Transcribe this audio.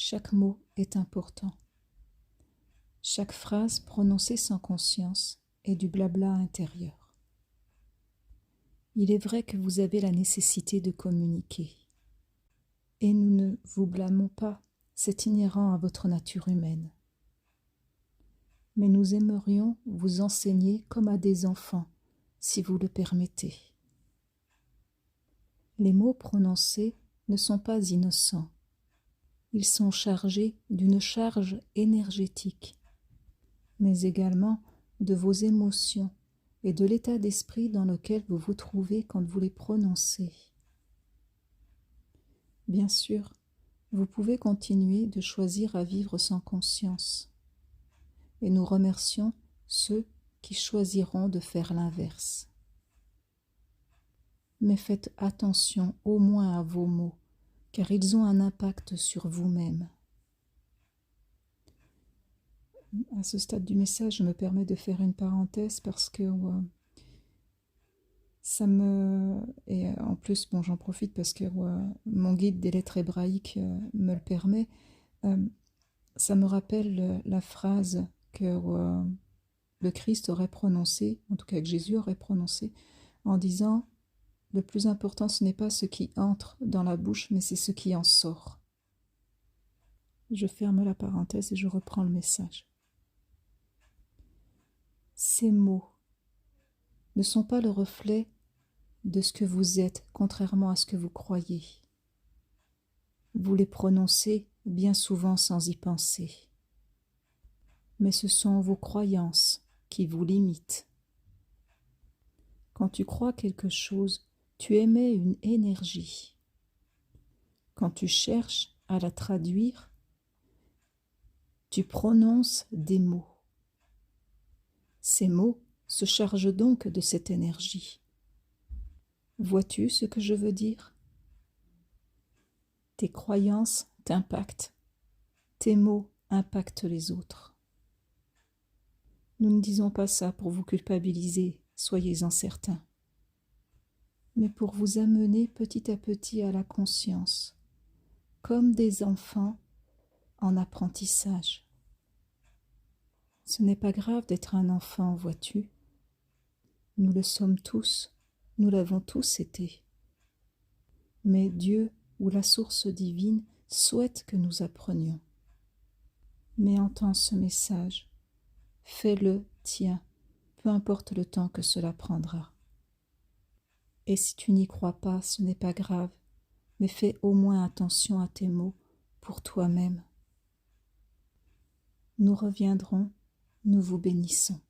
Chaque mot est important. Chaque phrase prononcée sans conscience est du blabla intérieur. Il est vrai que vous avez la nécessité de communiquer. Et nous ne vous blâmons pas, c'est inhérent à votre nature humaine. Mais nous aimerions vous enseigner comme à des enfants, si vous le permettez. Les mots prononcés ne sont pas innocents. Ils sont chargés d'une charge énergétique, mais également de vos émotions et de l'état d'esprit dans lequel vous vous trouvez quand vous les prononcez. Bien sûr, vous pouvez continuer de choisir à vivre sans conscience, et nous remercions ceux qui choisiront de faire l'inverse. Mais faites attention au moins à vos mots, car ils ont un impact sur vous-même. À ce stade du message, je me permets de faire une parenthèse parce que ça me... Et en plus, bon, j'en profite parce que mon guide des lettres hébraïques me le permet. Ça me rappelle la phrase que le Christ aurait prononcée, en tout cas que Jésus aurait prononcée, en disant « Le plus important, ce n'est pas ce qui entre dans la bouche, mais c'est ce qui en sort. » Je ferme la parenthèse et je reprends le message. Ces mots ne sont pas le reflet de ce que vous êtes, contrairement à ce que vous croyez. Vous les prononcez bien souvent sans y penser. Mais ce sont vos croyances qui vous limitent. Quand tu crois quelque chose, tu émets une énergie. Quand tu cherches à la traduire, tu prononces des mots. Ces mots se chargent donc de cette énergie. Vois-tu ce que je veux dire? Tes croyances t'impactent. Tes mots impactent les autres. Nous ne disons pas ça pour vous culpabiliser, soyez-en certains, mais pour vous amener petit à petit à la conscience, comme des enfants en apprentissage. Ce n'est pas grave d'être un enfant, vois-tu. Nous le sommes tous, nous l'avons tous été. Mais Dieu ou la source divine souhaite que nous apprenions. Mais entends ce message, fais-le tien, peu importe le temps que cela prendra. Et si tu n'y crois pas, ce n'est pas grave, mais fais au moins attention à tes mots pour toi-même. Nous reviendrons, nous vous bénissons.